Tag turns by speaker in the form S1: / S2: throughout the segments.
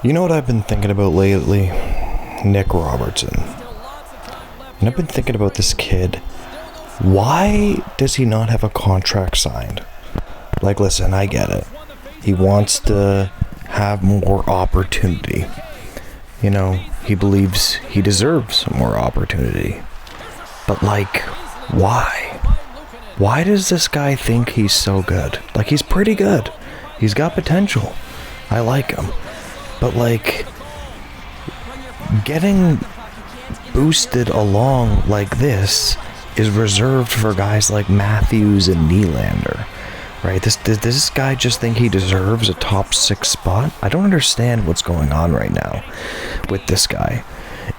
S1: You know what I've been thinking about lately? Nick Robertson. And I've been thinking about this kid. Why does he not have a contract signed? Like, listen, I get it. He wants to have more opportunity. You know, he believes he deserves more opportunity. But, like, why? Why does this guy think he's so good? Like, he's pretty good. He's got potential. I like him. But, like, getting boosted along like this is reserved for guys like Matthews and Nylander, right? Does this guy just think he deserves a top 6 spot? I don't understand what's going on right now with this guy.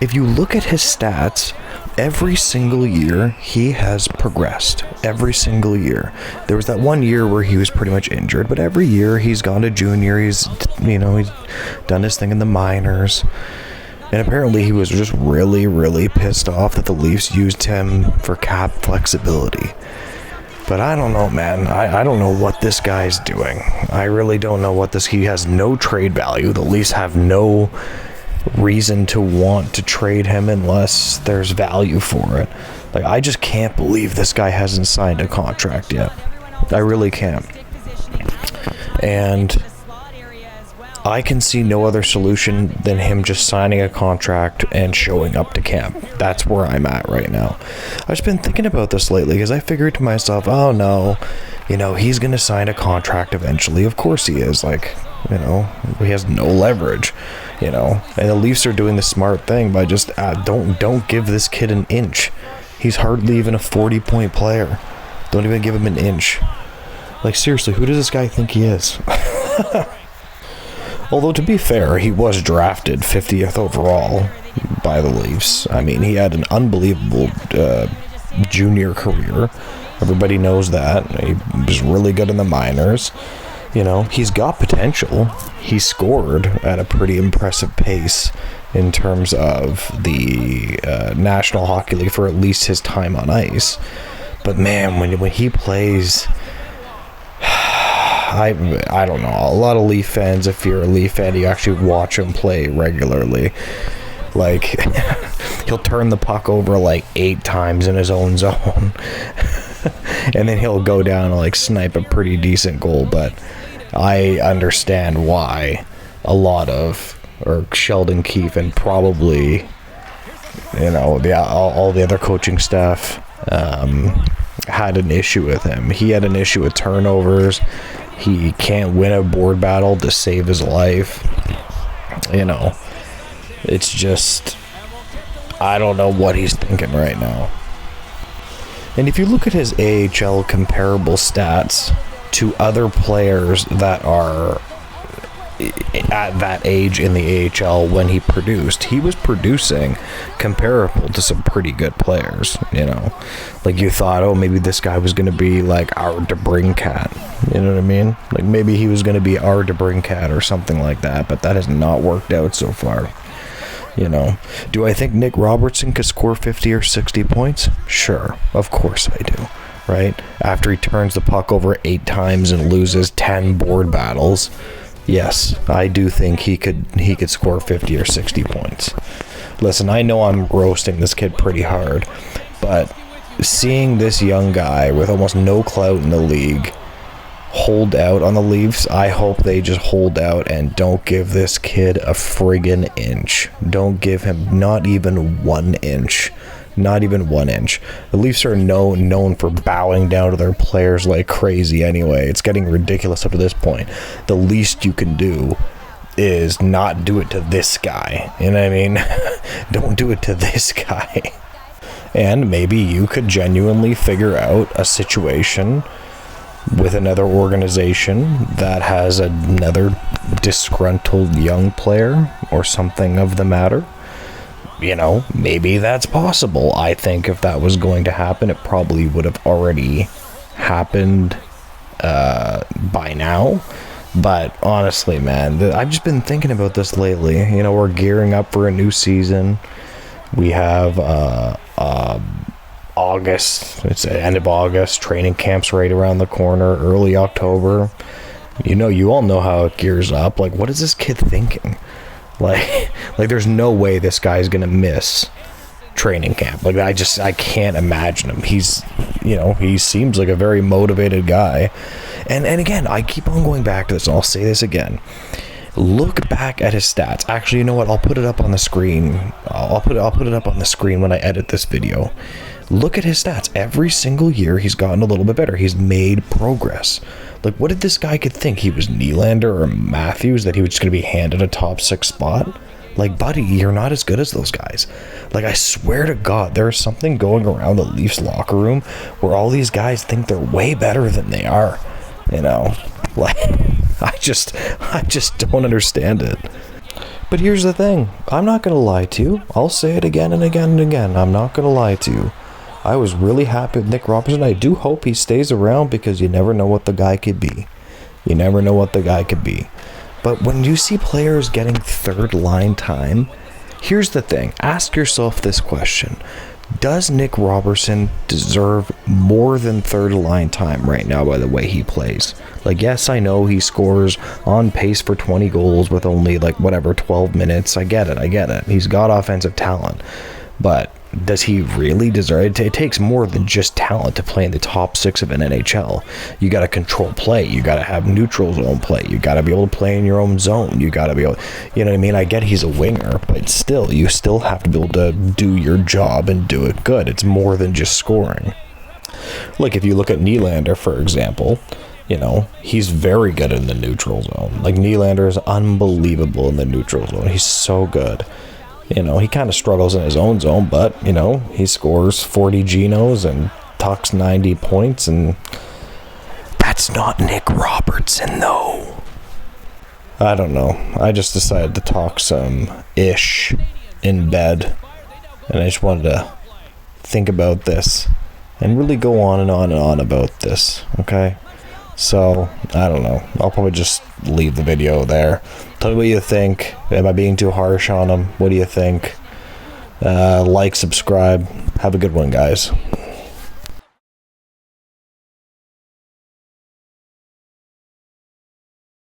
S1: If you look at his stats, every single year he has progressed. Every single year. There was that one year where he was pretty much injured, but every year he's gone to junior, he's done his thing in the minors. And apparently he was just really, really pissed off that the Leafs used him for cap flexibility. But I don't know, man. I don't know what this guy's doing. I really don't know what this... He has no trade value. The Leafs have no reason to want to trade him unless there's value for it. Like, I just can't believe this guy hasn't signed a contract yet. I really can't. And I can see no other solution than him just signing a contract and showing up to camp. That's where I'm at right now. I've just been thinking about this lately because I figured to myself, oh no, he's going to sign a contract eventually. Of course he is. Like, he has no leverage, and the Leafs are doing the smart thing by just don't give this kid an inch. He's hardly even a 40-point player. Don't even give him an inch. Like, seriously, who does this guy think he is? Although, to be fair, he was drafted 50th overall by the Leafs. I mean, he had an unbelievable junior career. Everybody knows that. He was really good in the minors. He's got potential. He scored at a pretty impressive pace in terms of the National Hockey League for at least his time on ice. But, man, when he plays... I don't know. A lot of Leaf fans, if you're a Leaf fan, you actually watch him play regularly. Like, he'll turn the puck over like 8 times in his own zone. And then he'll go down and like snipe a pretty decent goal. But I understand why or Sheldon Keefe and probably, all the other coaching staff had an issue with him. He had an issue with turnovers. He can't win a board battle to save his life. It's just, I don't know what he's thinking right now. And if you look at his AHL comparable stats to other players that are at that age in the AHL when he produced, he was producing comparable to some pretty good players, Like, you thought, oh, maybe this guy was going to be like our DeBrincat, you know what I mean? Like, maybe he was going to be our DeBrincat or something like that, but that has not worked out so far, Do I think Nick Robertson could score 50 or 60 points? Sure, of course I do, right? After he turns the puck over 8 times and loses 10 board battles, yes, I do think he could score 50 or 60 points. Listen, I know I'm roasting this kid pretty hard, but seeing this young guy with almost no clout in the league hold out on the Leafs, I hope they just hold out and don't give this kid a friggin' inch. Don't give him not even 1 inch. Not even 1 inch. The Leafs are known for bowing down to their players like crazy anyway. It's getting ridiculous up to this point. The least you can do is not do it to this guy. You know what I mean? Don't do it to this guy. And maybe you could genuinely figure out a situation with another organization that has another disgruntled young player or something of the matter. Maybe that's possible. I think if that was going to happen, it probably would have already happened by now. But honestly, man, I've just been thinking about this lately. We're gearing up for a new season. We have August. It's the end of August. Training camp's right around the corner. Early October. You all know how it gears up. Like, what is this kid thinking? Like there's no way this guy's gonna miss training camp. Like I can't imagine him. He's, he seems like a very motivated guy. And again, I keep on going back to this, and I'll say this again. Look back at his stats. Actually, you know what? I'll put it up on the screen. I'll put it up on the screen when I edit this video. Look at his stats. Every single year, he's gotten a little bit better. He's made progress. Like, what did this guy could think? He was Nylander or Matthews, that he was just going to be handed a top 6 spot? Like, buddy, you're not as good as those guys. Like, I swear to God, there's something going around the Leafs locker room where all these guys think they're way better than they are. Like, I just don't understand it. But here's the thing. I'm not going to lie to you. I'll say it again and again and again. I'm not going to lie to you. I was really happy with Nick Robertson. I do hope he stays around, because you never know what the guy could be. You never know what the guy could be. But when you see players getting third line time, here's the thing. Ask yourself this question. Does Nick Robertson deserve more than third line time right now by the way he plays? Like, yes, I know he scores on pace for 20 goals with only 12 minutes. I get it. He's got offensive talent. But does he really deserve it? It takes more than just talent to play in the top 6 of an NHL. You got to control play. You got to have neutral zone play. You got to be able to play in your own zone. You got to be able, you know what I mean? I get he's a winger, but still, you still have to be able to do your job and do it good. It's more than just scoring. Like, if you look at Nylander, for example, he's very good in the neutral zone. Like, Nylander is unbelievable in the neutral zone. He's so good. He kind of struggles in his own zone, but, he scores 40 Genos and tucks 90 points, and that's not Nick Robertson, though. I don't know. I just decided to talk some ish in bed, and I just wanted to think about this and really go on and on and on about this, okay? So, I don't know. I'll probably just leave the video there. Tell me what you think. Am I being too harsh on him? What do you think? Like, subscribe. Have a good one, guys.